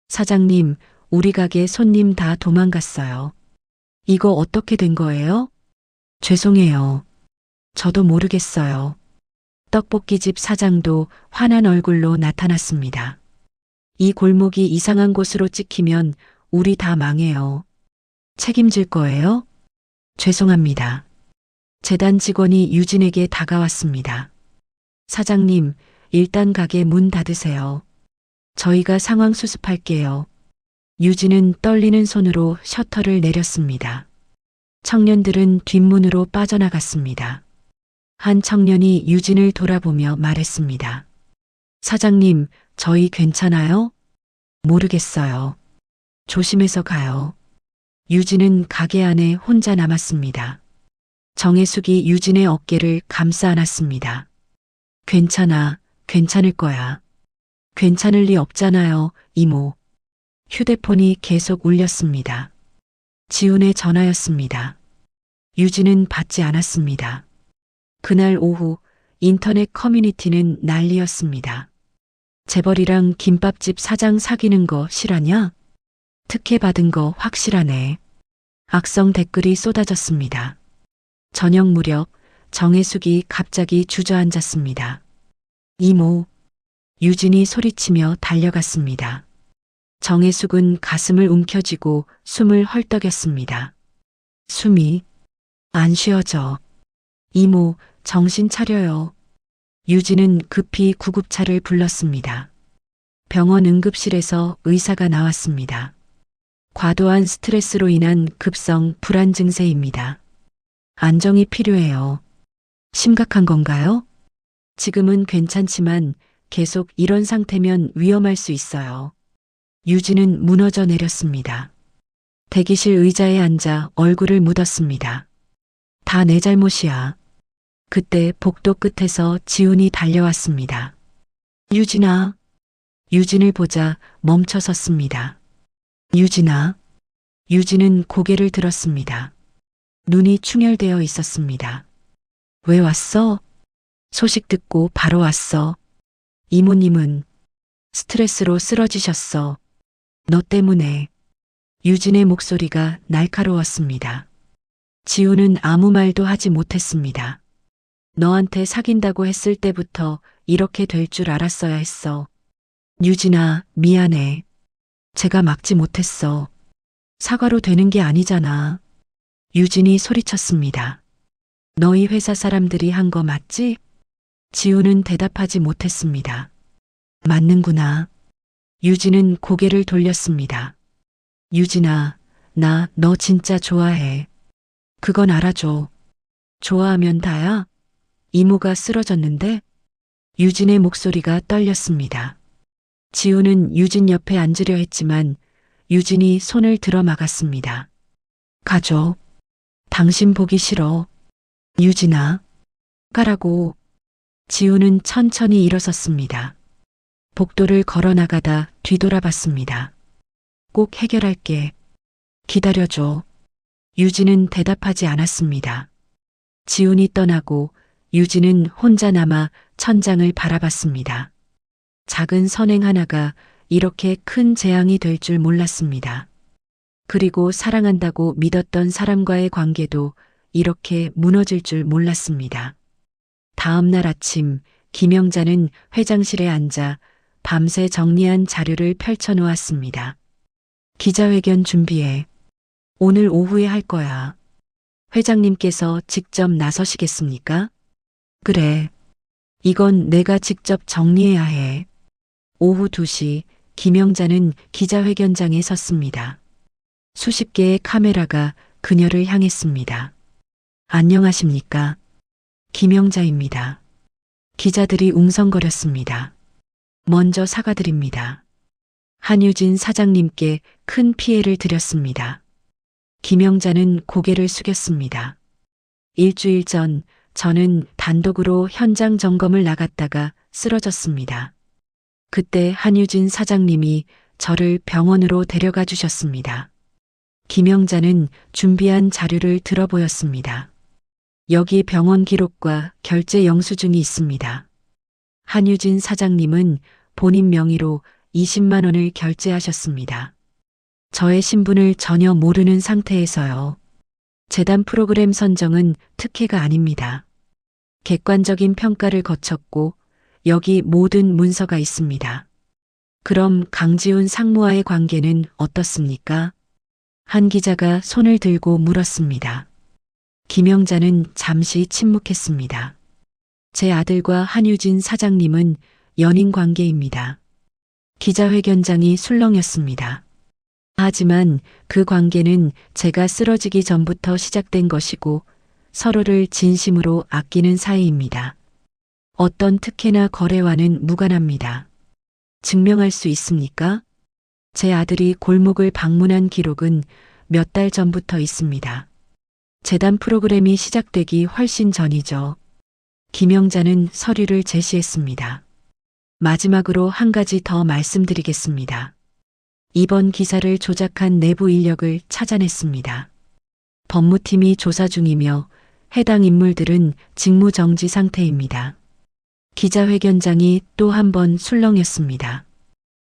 사장님, 우리 가게 손님 다 도망갔어요. 이거 어떻게 된 거예요? 죄송해요. 저도 모르겠어요. 떡볶이집 사장도 화난 얼굴로 나타났습니다. 이 골목이 이상한 곳으로 찍히면 우리 다 망해요. 책임질 거예요? 죄송합니다. 재단 직원이 유진에게 다가왔습니다. 사장님, 일단 가게 문 닫으세요. 저희가 상황 수습할게요. 유진은 떨리는 손으로 셔터를 내렸습니다. 청년들은 뒷문으로 빠져나갔습니다. 한 청년이 유진을 돌아보며 말했습니다. 사장님, 저희 괜찮아요? 모르겠어요. 조심해서 가요. 유진은 가게 안에 혼자 남았습니다. 정혜숙이 유진의 어깨를 감싸 안았습니다. 괜찮아, 괜찮을 거야. 괜찮을 리 없잖아요, 이모. 휴대폰이 계속 울렸습니다. 지훈의 전화였습니다. 유진은 받지 않았습니다. 그날 오후 인터넷 커뮤니티는 난리였습니다. 재벌이랑 김밥집 사장 사귀는 거 실화냐? 특혜 받은 거 확실하네. 악성 댓글이 쏟아졌습니다. 저녁 무렵 정혜숙이 갑자기 주저앉았습니다. 이모. 유진이 소리치며 달려갔습니다. 정혜숙은 가슴을 움켜쥐고 숨을 헐떡였습니다. 숨이 안 쉬어져. 이모, 정신 차려요. 유진은 급히 구급차를 불렀습니다. 병원 응급실에서 의사가 나왔습니다. 과도한 스트레스로 인한 급성 불안 증세입니다. 안정이 필요해요. 심각한 건가요? 지금은 괜찮지만 계속 이런 상태면 위험할 수 있어요. 유진은 무너져 내렸습니다. 대기실 의자에 앉아 얼굴을 묻었습니다. 다 내 잘못이야. 그때 복도 끝에서 지훈이 달려왔습니다. 유진아. 유진을 보자 멈춰 섰습니다. 유진아. 유진은 고개를 들었습니다. 눈이 충혈되어 있었습니다. 왜 왔어? 소식 듣고 바로 왔어. 이모님은 스트레스로 쓰러지셨어. 너 때문에. 유진의 목소리가 날카로웠습니다. 지훈은 아무 말도 하지 못했습니다. 너한테 사귄다고 했을 때부터 이렇게 될 줄 알았어야 했어. 유진아, 미안해. 제가 막지 못했어. 사과로 되는 게 아니잖아. 유진이 소리쳤습니다. 너희 회사 사람들이 한 거 맞지? 지훈은 대답하지 못했습니다. 맞는구나. 유진은 고개를 돌렸습니다. 유진아, 나 너 진짜 좋아해. 그건 알아줘. 좋아하면 다야? 이모가 쓰러졌는데? 유진의 목소리가 떨렸습니다. 지훈은 유진 옆에 앉으려 했지만 유진이 손을 들어 막았습니다. 가줘. 당신 보기 싫어. 유진아. 가라고. 지훈은 천천히 일어섰습니다. 복도를 걸어 나가다 뒤돌아봤습니다. 꼭 해결할게. 기다려줘. 유진은 대답하지 않았습니다. 지훈이 떠나고 유진은 혼자 남아 천장을 바라봤습니다. 작은 선행 하나가 이렇게 큰 재앙이 될 줄 몰랐습니다. 그리고 사랑한다고 믿었던 사람과의 관계도 이렇게 무너질 줄 몰랐습니다. 다음 날 아침 김영자는 회장실에 앉아 밤새 정리한 자료를 펼쳐놓았습니다. 기자회견 준비해. 오늘 오후에 할 거야. 회장님께서 직접 나서시겠습니까? 그래. 이건 내가 직접 정리해야 해. 오후 2시 김영자는 기자회견장에 섰습니다. 수십 개의 카메라가 그녀를 향했습니다. 안녕하십니까? 김영자입니다. 기자들이 웅성거렸습니다. 먼저 사과드립니다. 한유진 사장님께 큰 피해를 드렸습니다. 김영자는 고개를 숙였습니다. 일주일 전 저는 단독으로 현장 점검을 나갔다가 쓰러졌습니다. 그때 한유진 사장님이 저를 병원으로 데려가 주셨습니다. 김영자는 준비한 자료를 들어보였습니다. 여기 병원 기록과 결제 영수증이 있습니다. 한유진 사장님은 본인 명의로 20만 원을 결제하셨습니다. 저의 신분을 전혀 모르는 상태에서요. 재단 프로그램 선정은 특혜가 아닙니다. 객관적인 평가를 거쳤고 여기 모든 문서가 있습니다. 그럼 강지훈 상무와의 관계는 어떻습니까? 한 기자가 손을 들고 물었습니다. 김영자는 잠시 침묵했습니다. 제 아들과 한유진 사장님은 연인 관계입니다. 기자회견장이 술렁였습니다. 하지만 그 관계는 제가 쓰러지기 전부터 시작된 것이고 서로를 진심으로 아끼는 사이입니다. 어떤 특혜나 거래와는 무관합니다. 증명할 수 있습니까? 제 아들이 골목을 방문한 기록은 몇 달 전부터 있습니다. 재단 프로그램이 시작되기 훨씬 전이죠. 김영자는 서류를 제시했습니다. 마지막으로 한 가지 더 말씀드리겠습니다. 이번 기사를 조작한 내부 인력을 찾아냈습니다. 법무팀이 조사 중이며 해당 인물들은 직무정지 상태입니다. 기자회견장이 또 한 번 술렁였습니다.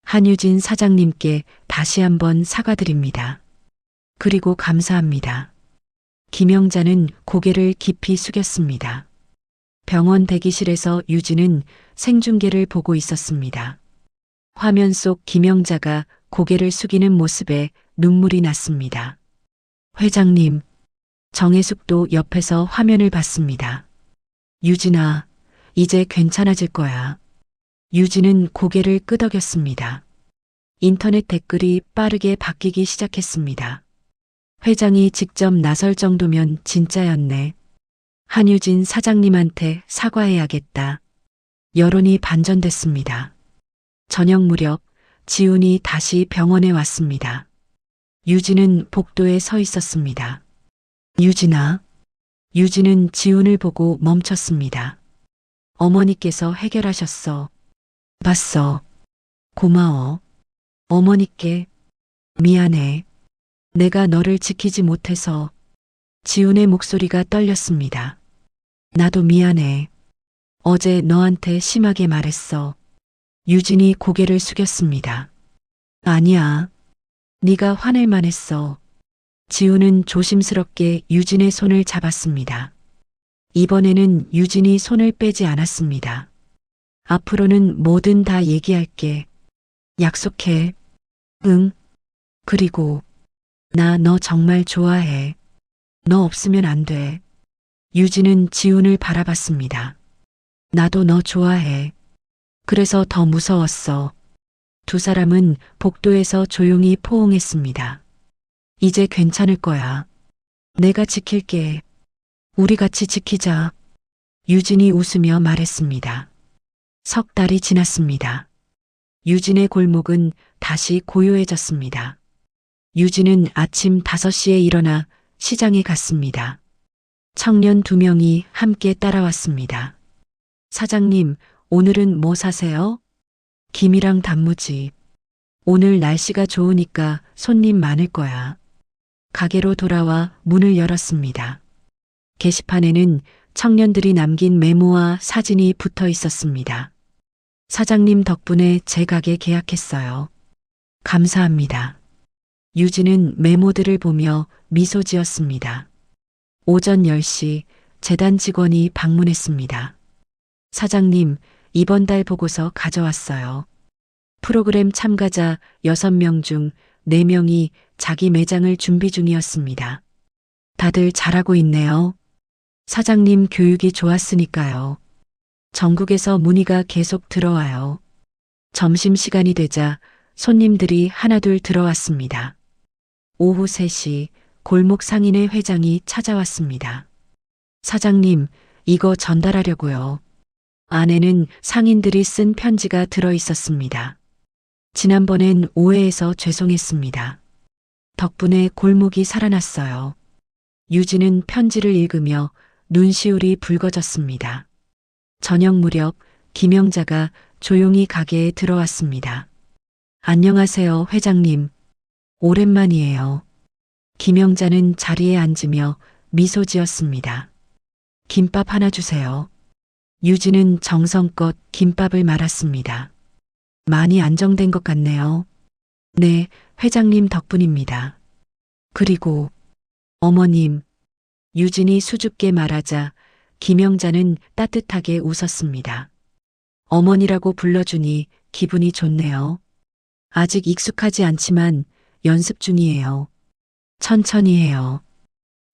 한유진 사장님께 다시 한번 사과드립니다. 그리고 감사합니다. 김영자는 고개를 깊이 숙였습니다. 병원 대기실에서 유진은 생중계를 보고 있었습니다. 화면 속 김영자가 고개를 숙이는 모습에 눈물이 났습니다. 회장님, 정혜숙도 옆에서 화면을 봤습니다. 유진아, 이제 괜찮아질 거야. 유진은 고개를 끄덕였습니다. 인터넷 댓글이 빠르게 바뀌기 시작했습니다. 회장이 직접 나설 정도면 진짜였네. 한유진 사장님한테 사과해야겠다. 여론이 반전됐습니다. 저녁 무렵 지훈이 다시 병원에 왔습니다. 유진은 복도에 서 있었습니다. 유진아. 유진은 지훈을 보고 멈췄습니다. 어머니께서 해결하셨어. 봤어. 고마워. 어머니께 미안해. 내가 너를 지키지 못해서. 지훈의 목소리가 떨렸습니다. 나도 미안해. 어제 너한테 심하게 말했어. 유진이 고개를 숙였습니다. 아니야. 네가 화낼 만했어. 지훈은 조심스럽게 유진의 손을 잡았습니다. 이번에는 유진이 손을 빼지 않았습니다. 앞으로는 뭐든 다 얘기할게. 약속해. 응. 그리고 나 너 정말 좋아해. 너 없으면 안 돼. 유진은 지훈을 바라봤습니다. 나도 너 좋아해. 그래서 더 무서웠어. 두 사람은 복도에서 조용히 포옹했습니다. 이제 괜찮을 거야. 내가 지킬게. 우리 같이 지키자. 유진이 웃으며 말했습니다. 석 달이 지났습니다. 유진의 골목은 다시 고요해졌습니다. 유진은 아침 5시에 일어나 시장에 갔습니다. 청년 2명이 함께 따라왔습니다. 사장님, 오늘은 뭐 사세요? 김이랑 단무지. 오늘 날씨가 좋으니까 손님 많을 거야. 가게로 돌아와 문을 열었습니다. 게시판에는 청년들이 남긴 메모와 사진이 붙어 있었습니다. 사장님 덕분에 제 가게 계약했어요. 감사합니다. 유진은 메모들을 보며 미소 지었습니다. 오전 10시 재단 직원이 방문했습니다. 사장님, 이번 달 보고서 가져왔어요. 프로그램 참가자 6명 중 4명이 자기 매장을 준비 중이었습니다. 다들 잘하고 있네요. 사장님 교육이 좋았으니까요. 전국에서 문의가 계속 들어와요. 점심시간이 되자 손님들이 하나둘 들어왔습니다. 오후 3시 골목 상인회 회장이 찾아왔습니다. 사장님, 이거 전달하려고요. 안에는 상인들이 쓴 편지가 들어 있었습니다. 지난번엔 오해해서 죄송했습니다. 덕분에 골목이 살아났어요. 유진은 편지를 읽으며 눈시울이 붉어졌습니다. 저녁 무렵 김영자가 조용히 가게에 들어왔습니다. 안녕하세요, 회장님. 오랜만이에요. 김영자는 자리에 앉으며 미소 지었습니다. 김밥 하나 주세요. 유진은 정성껏 김밥을 말았습니다. 많이 안정된 것 같네요. 네, 회장님 덕분입니다. 그리고 어머님. 유진이 수줍게 말하자 김영자는 따뜻하게 웃었습니다. 어머니라고 불러주니 기분이 좋네요. 아직 익숙하지 않지만 연습 중이에요. 천천히 해요.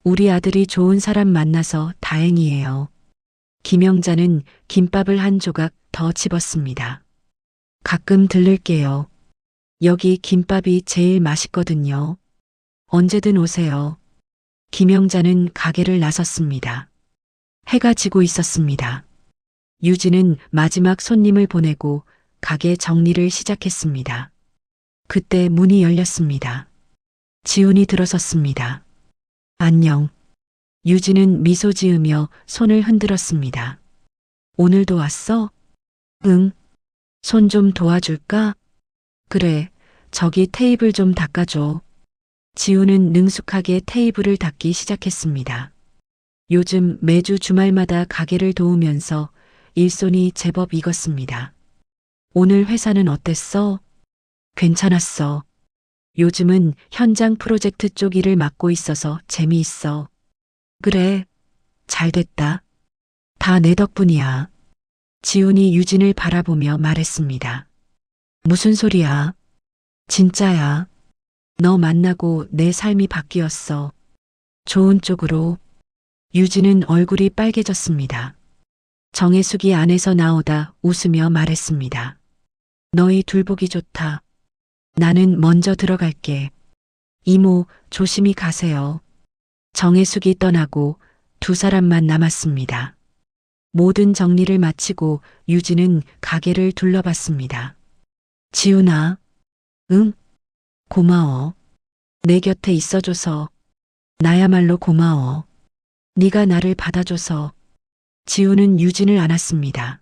우리 아들이 좋은 사람 만나서 다행이에요. 김영자는 김밥을 한 조각 더 집었습니다. 가끔 들를게요. 여기 김밥이 제일 맛있거든요. 언제든 오세요. 김영자는 가게를 나섰습니다. 해가 지고 있었습니다. 유진은 마지막 손님을 보내고 가게 정리를 시작했습니다. 그때 문이 열렸습니다. 지훈이 들어섰습니다. 안녕. 유진은 미소 지으며 손을 흔들었습니다. 오늘도 왔어? 응. 손 좀 도와줄까? 그래. 저기 테이블 좀 닦아줘. 지훈은 능숙하게 테이블을 닦기 시작했습니다. 요즘 매주 주말마다 가게를 도우면서 일손이 제법 익었습니다. 오늘 회사는 어땠어? 괜찮았어. 요즘은 현장 프로젝트 쪽 일을 맡고 있어서 재미있어. 그래. 잘 됐다. 다 내 덕분이야. 지훈이 유진을 바라보며 말했습니다. 무슨 소리야? 진짜야. 너 만나고 내 삶이 바뀌었어. 좋은 쪽으로. 유진은 얼굴이 빨개졌습니다. 정혜숙이 안에서 나오다 웃으며 말했습니다. 너희 둘 보기 좋다. 나는 먼저 들어갈게. 이모, 조심히 가세요. 정혜숙이 떠나고 두 사람만 남았습니다. 모든 정리를 마치고 유진은 가게를 둘러봤습니다. 지훈아. 응? 고마워. 내 곁에 있어줘서. 나야말로 고마워. 네가 나를 받아줘서. 지훈은 유진을 안았습니다.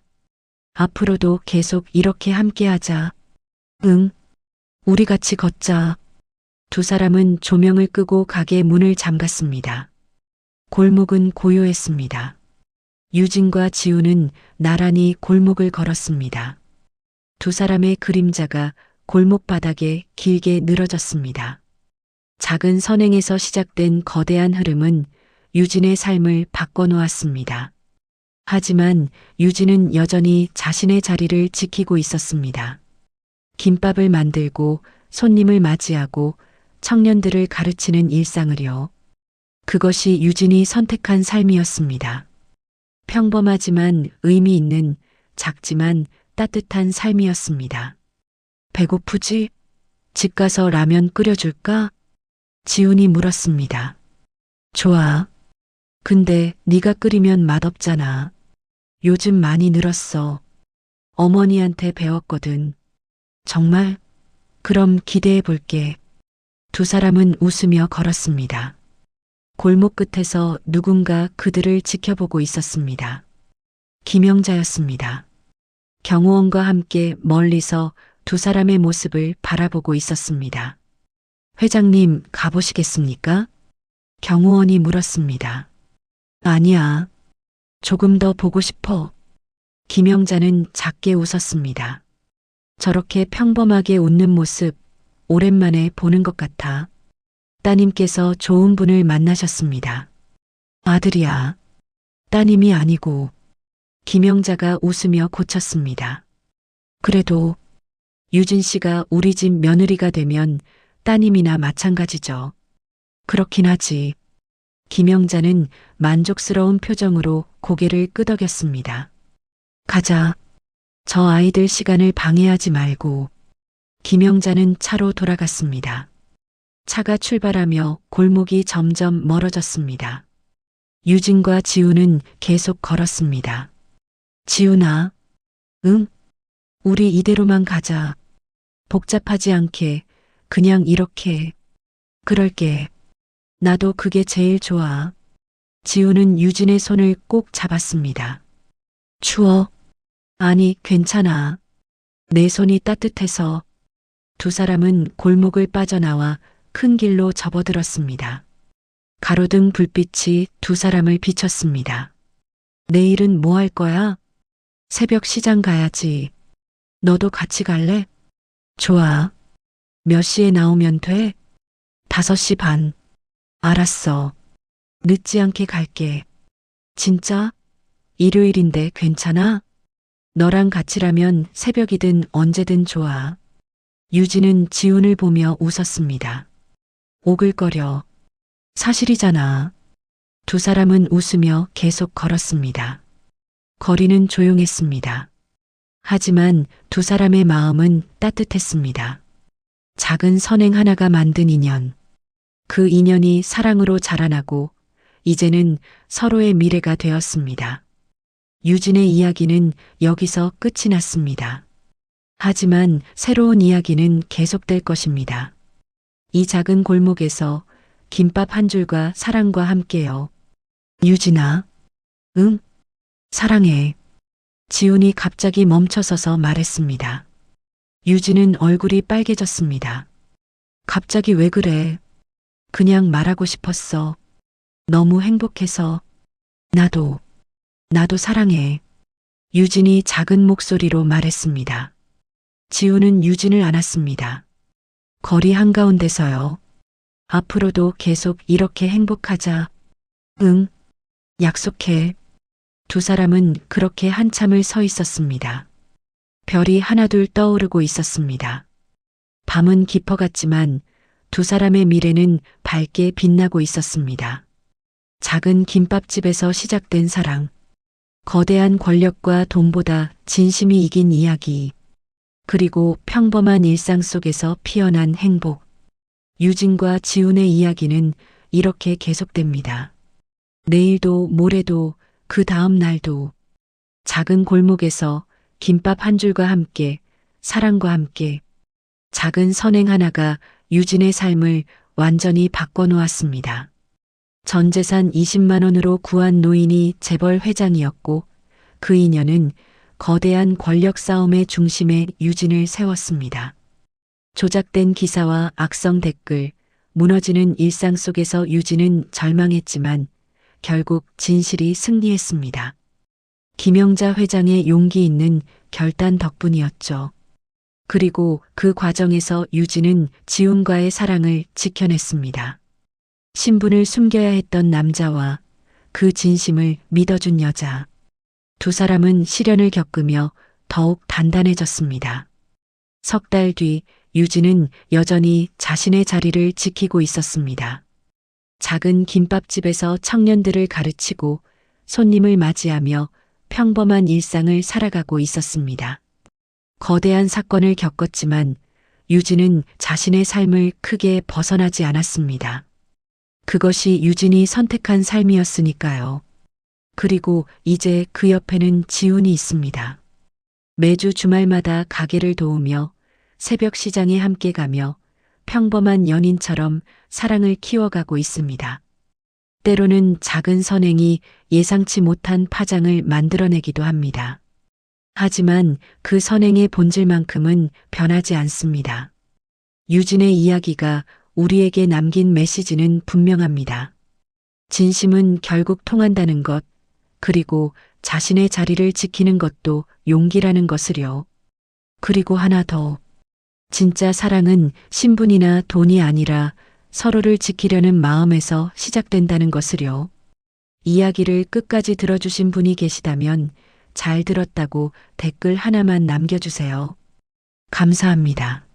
앞으로도 계속 이렇게 함께하자. 응. 우리 같이 걷자. 두 사람은 조명을 끄고 가게 문을 잠갔습니다. 골목은 고요했습니다. 유진과 지훈은 나란히 골목을 걸었습니다. 두 사람의 그림자가 골목 바닥에 길게 늘어졌습니다. 작은 선행에서 시작된 거대한 흐름은 유진의 삶을 바꿔놓았습니다. 하지만 유진은 여전히 자신의 자리를 지키고 있었습니다. 김밥을 만들고 손님을 맞이하고 청년들을 가르치는 일상을요. 그것이 유진이 선택한 삶이었습니다. 평범하지만 의미 있는 작지만 따뜻한 삶이었습니다. 배고프지? 집 가서 라면 끓여줄까? 지훈이 물었습니다. 좋아. 근데 네가 끓이면 맛없잖아. 요즘 많이 늘었어. 어머니한테 배웠거든. 정말? 그럼 기대해 볼게. 두 사람은 웃으며 걸었습니다. 골목 끝에서 누군가 그들을 지켜보고 있었습니다. 김영자였습니다. 경호원과 함께 멀리서 두 사람의 모습을 바라보고 있었습니다. 회장님, 가보시겠습니까? 경호원이 물었습니다. 아니야. 조금 더 보고 싶어. 김영자는 작게 웃었습니다. 저렇게 평범하게 웃는 모습, 오랜만에 보는 것 같아. 따님께서 좋은 분을 만나셨습니다. 아들이야. 따님이 아니고. 김영자가 웃으며 고쳤습니다. 그래도 유진 씨가 우리 집 며느리가 되면 따님이나 마찬가지죠. 그렇긴 하지. 김영자는 만족스러운 표정으로 고개를 끄덕였습니다. 가자. 저 아이들 시간을 방해하지 말고. 김영자는 차로 돌아갔습니다. 차가 출발하며 골목이 점점 멀어졌습니다. 유진과 지훈은 계속 걸었습니다. 지훈아. 응? 우리 이대로만 가자. 복잡하지 않게, 그냥 이렇게. 그럴게. 나도 그게 제일 좋아. 지훈은 유진의 손을 꼭 잡았습니다. 추워? 아니, 괜찮아. 내 손이 따뜻해서. 두 사람은 골목을 빠져나와 큰 길로 접어들었습니다. 가로등 불빛이 두 사람을 비췄습니다. 내일은 뭐 할 거야? 새벽 시장 가야지. 너도 같이 갈래? 좋아. 몇 시에 나오면 돼? 5시 반. 알았어. 늦지 않게 갈게. 진짜? 일요일인데 괜찮아? 너랑 같이라면 새벽이든 언제든 좋아. 유진은 지훈을 보며 웃었습니다. 오글거려. 사실이잖아. 두 사람은 웃으며 계속 걸었습니다. 거리는 조용했습니다. 하지만 두 사람의 마음은 따뜻했습니다. 작은 선행 하나가 만든 인연. 그 인연이 사랑으로 자라나고 이제는 서로의 미래가 되었습니다. 유진의 이야기는 여기서 끝이 났습니다. 하지만 새로운 이야기는 계속될 것입니다. 이 작은 골목에서 김밥 한 줄과 사랑과 함께요. 유진아, 응? 사랑해. 지훈이 갑자기 멈춰서서 말했습니다. 유진은 얼굴이 빨개졌습니다. 갑자기 왜 그래? 그냥 말하고 싶었어. 너무 행복해서. 나도 사랑해. 유진이 작은 목소리로 말했습니다. 지훈은 유진을 안았습니다. 거리 한가운데서요. 앞으로도 계속 이렇게 행복하자. 응, 약속해. 두 사람은 그렇게 한참을 서 있었습니다. 별이 하나둘 떠오르고 있었습니다. 밤은 깊어갔지만 두 사람의 미래는 밝게 빛나고 있었습니다. 작은 김밥집에서 시작된 사랑. 거대한 권력과 돈보다 진심이 이긴 이야기. 그리고 평범한 일상 속에서 피어난 행복. 유진과 지훈의 이야기는 이렇게 계속됩니다. 내일도 모레도 그 다음 날도 작은 골목에서 김밥 한 줄과 함께 사랑과 함께 작은 선행 하나가 유진의 삶을 완전히 바꿔놓았습니다. 전 재산 20만 원으로 구한 노인이 재벌 회장이었고 그 인연은 거대한 권력 싸움의 중심에 유진을 세웠습니다. 조작된 기사와 악성 댓글, 무너지는 일상 속에서 유진은 절망했지만 결국 진실이 승리했습니다. 김영자 회장의 용기 있는 결단 덕분이었죠. 그리고 그 과정에서 유진은 지훈과의 사랑을 지켜냈습니다. 신분을 숨겨야 했던 남자와 그 진심을 믿어준 여자. 두 사람은 시련을 겪으며 더욱 단단해졌습니다. 석 달 뒤 유진은 여전히 자신의 자리를 지키고 있었습니다. 작은 김밥집에서 청년들을 가르치고 손님을 맞이하며 평범한 일상을 살아가고 있었습니다. 거대한 사건을 겪었지만 유진은 자신의 삶을 크게 벗어나지 않았습니다. 그것이 유진이 선택한 삶이었으니까요. 그리고 이제 그 옆에는 지훈이 있습니다. 매주 주말마다 가게를 도우며 새벽 시장에 함께 가며 평범한 연인처럼 사랑을 키워가고 있습니다. 때로는 작은 선행이 예상치 못한 파장을 만들어내기도 합니다. 하지만 그 선행의 본질만큼은 변하지 않습니다. 유진의 이야기가 우리에게 남긴 메시지는 분명합니다. 진심은 결국 통한다는 것, 그리고 자신의 자리를 지키는 것도 용기라는 것을요. 그리고 하나 더. 진짜 사랑은 신분이나 돈이 아니라 서로를 지키려는 마음에서 시작된다는 것을요. 이야기를 끝까지 들어주신 분이 계시다면 잘 들었다고 댓글 하나만 남겨주세요. 감사합니다.